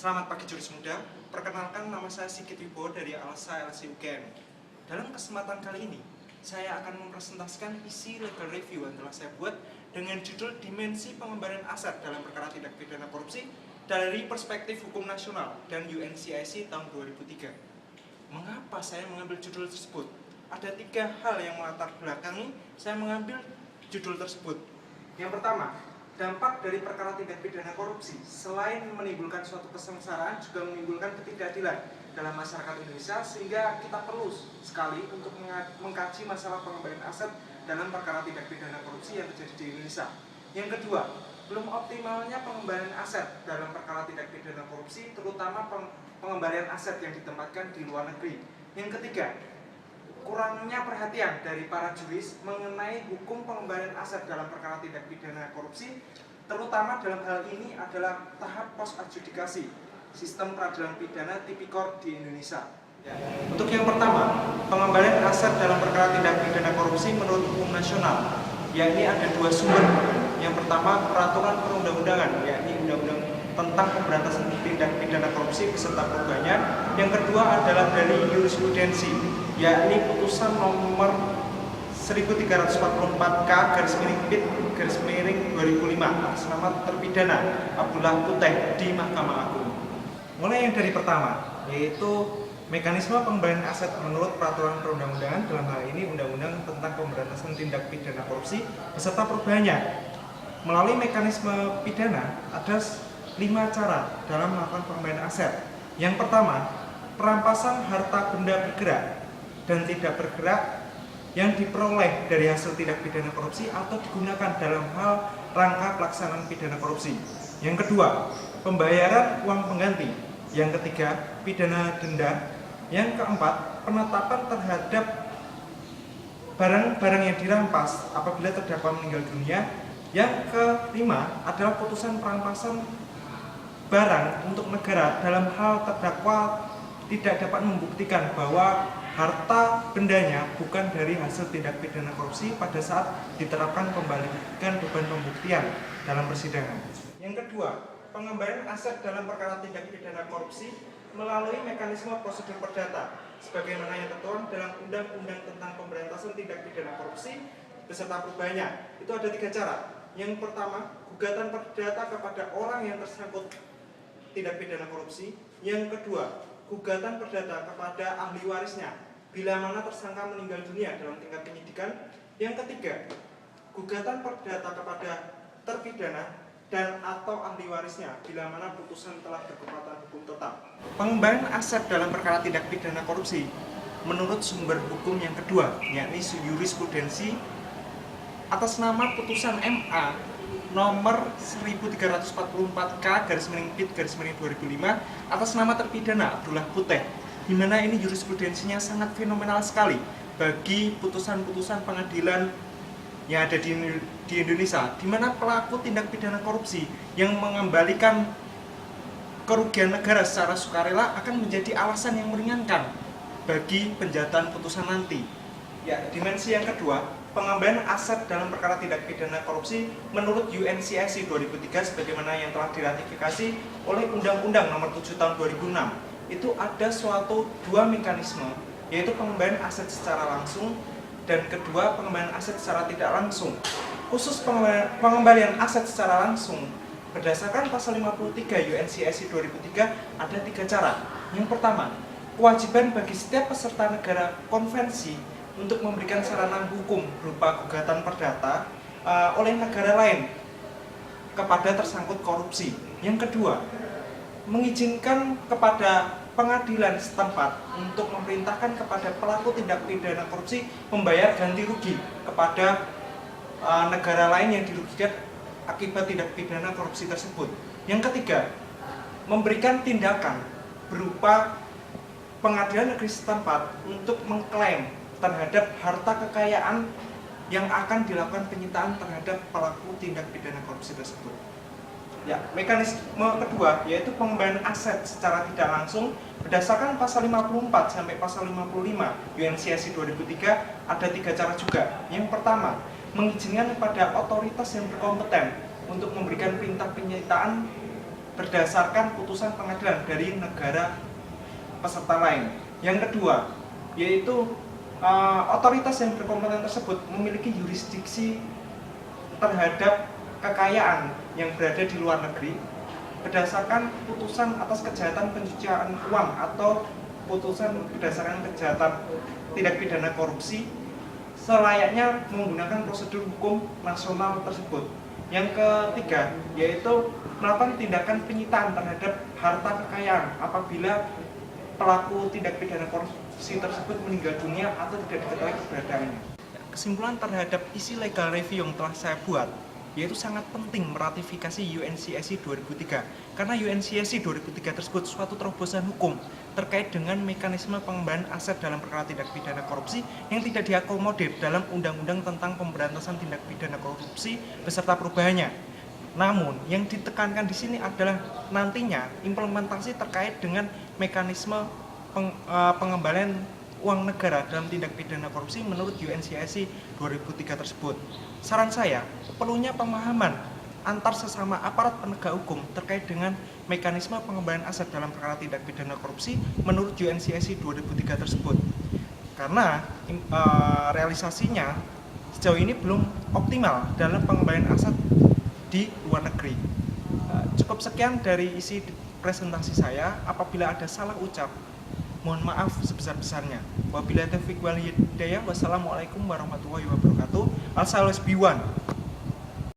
Selamat pagi juris muda, perkenalkan nama saya Sigit Wibowo dari ALSA LSI UGM. Dalam kesempatan kali ini, saya akan mempresentasikan isi legal review yang telah saya buat dengan judul Dimensi Pengembalian Aset dalam Perkara Tindak Pidana Korupsi dari Perspektif Hukum Nasional dan UNCIC tahun 2003. Mengapa saya mengambil judul tersebut? Ada 3 hal yang melatar belakangi saya mengambil judul tersebut. Yang pertama, dampak dari perkara tindak pidana korupsi selain menimbulkan suatu kesengsaraan juga menimbulkan ketidakadilan dalam masyarakat Indonesia, sehingga kita perlu sekali untuk mengkaji masalah pengembalian aset dalam perkara tindak pidana korupsi yang terjadi di Indonesia. Yang kedua, belum optimalnya pengembalian aset dalam perkara tindak pidana korupsi, terutama pengembalian aset yang ditempatkan di luar negeri. Yang ketiga, kurangnya perhatian dari para juris mengenai hukum pengembalian aset dalam perkara tindak pidana korupsi, terutama dalam hal ini adalah tahap pos adjudikasi sistem peradilan pidana tipikor di Indonesia. Untuk yang pertama, pengembalian aset dalam perkara tindak pidana korupsi menurut hukum nasional, yakni ada 2 sumber. Yang pertama, peraturan perundang-undangan, yakni undang-undang tentang pemberantasan tindak pidana korupsi beserta perubahannya. Yang kedua adalah dari jurisprudensi, yakni putusan nomor 1344K/Pit/2005 atas nama terpidana Abdullah Puteh di Mahkamah Agung. Mulai yang dari pertama, yaitu mekanisme pengembalian aset menurut peraturan perundang-undangan, dalam hal ini Undang-Undang tentang Pemberantasan Tindak Pidana Korupsi beserta perubahannya. Melalui mekanisme pidana ada 5 cara dalam melakukan pengembalian aset. Yang pertama, perampasan harta benda bergerak dan tidak bergerak yang diperoleh dari hasil tindak pidana korupsi atau digunakan dalam hal rangka pelaksanaan pidana korupsi. Yang kedua, pembayaran uang pengganti. Yang ketiga, pidana denda. Yang keempat, penetapan terhadap barang-barang yang dirampas apabila terdakwa meninggal dunia. Yang kelima adalah putusan perampasan barang untuk negara dalam hal terdakwa tidak dapat membuktikan bahwa harta bendanya bukan dari hasil tindak pidana korupsi pada saat diterapkan pembalikan beban pembuktian dalam persidangan. Yang kedua, pengembalian aset dalam perkara tindak pidana korupsi melalui mekanisme prosedur perdata sebagaimana yang tertuang dalam Undang-Undang tentang Pemberantasan Tindak Pidana Korupsi beserta perubahannya. Itu ada 3 cara. Yang pertama, gugatan perdata kepada orang yang tersangkut tindak pidana korupsi. Yang kedua, gugatan perdata kepada ahli warisnya bila mana tersangka meninggal dunia dalam tingkat penyidikan. Yang ketiga, gugatan perdata kepada terpidana dan atau ahli warisnya bila mana putusan telah berkekuatan hukum tetap. Pengembalian aset dalam perkara tindak pidana korupsi menurut sumber hukum yang kedua, yakni jurisprudensi atas nama putusan MA nomor 1344K/Pit/2005 atas nama terpidana Abdullah Puteh, di mana ini jurisprudensinya sangat fenomenal sekali bagi putusan-putusan pengadilan yang ada di Indonesia, di mana pelaku tindak pidana korupsi yang mengembalikan kerugian negara secara sukarela akan menjadi alasan yang meringankan bagi penjatuhan putusan nanti. Ya, dimensi yang kedua, pengembalian aset dalam perkara tindak pidana korupsi menurut UNCIC 2003 sebagaimana yang telah diratifikasi oleh Undang-Undang nomor 7 tahun 2006. Itu ada suatu 2 mekanisme, yaitu pengembalian aset secara langsung dan kedua, pengembalian aset secara tidak langsung. Khusus pengembalian aset secara langsung berdasarkan pasal 53 UNCIC 2003 ada 3 cara. Yang pertama, kewajiban bagi setiap peserta negara konvensi untuk memberikan sarana hukum berupa gugatan perdata oleh negara lain kepada tersangkut korupsi. Yang kedua, mengizinkan kepada pengadilan setempat untuk memerintahkan kepada pelaku tindak pidana korupsi membayar ganti rugi kepada negara lain yang dirugikan akibat tindak pidana korupsi tersebut. Yang ketiga, memberikan tindakan berupa pengadilan negeri setempat untuk mengklaim terhadap harta kekayaan yang akan dilakukan penyitaan terhadap pelaku tindak pidana korupsi tersebut. Ya, mekanisme kedua yaitu pengembalian aset secara tidak langsung berdasarkan pasal 54 sampai pasal 55 UNCIC 2003 ada 3 cara juga. Yang pertama, mengizinkan kepada otoritas yang berkompeten untuk memberikan perintah penyitaan berdasarkan putusan pengadilan dari negara peserta lain. Yang kedua, yaitu otoritas yang berkompeten tersebut memiliki yurisdiksi terhadap kekayaan yang berada di luar negeri berdasarkan putusan atas kejahatan pencucian uang atau putusan berdasarkan kejahatan tindak pidana korupsi selayaknya menggunakan prosedur hukum nasional tersebut. Yang ketiga, yaitu melakukan tindakan penyitaan terhadap harta kekayaan apabila pelaku tindak pidana korupsi tersebut meninggal dunia atau tidak diketahui keberadaannya. Kesimpulan terhadap isi legal review yang telah saya buat, yaitu sangat penting meratifikasi UNCSC 2003 karena UNCSC 2003 tersebut suatu terobosan hukum terkait dengan mekanisme pengembangan aset dalam perkara tindak pidana korupsi yang tidak diakomodir dalam Undang-Undang tentang Pemberantasan Tindak Pidana Korupsi beserta perubahannya. Namun, yang ditekankan di sini adalah nantinya implementasi terkait dengan mekanisme pengembalian uang negara dalam tindak pidana korupsi menurut UNCSC 2003 tersebut. Saran saya, perlunya pemahaman antar sesama aparat penegak hukum terkait dengan mekanisme pengembalian aset dalam perkara tindak pidana korupsi menurut UNCSC 2003 tersebut. Karena realisasinya sejauh ini belum optimal dalam pengembalian aset di luar negeri. Cukup sekian dari isi presentasi saya. Apabila ada salah ucap, mohon maaf sebesar-besarnya. Wabillahi taufiq wal hidayah. Wassalamualaikum warahmatullahi wabarakatuh. I'll always be one.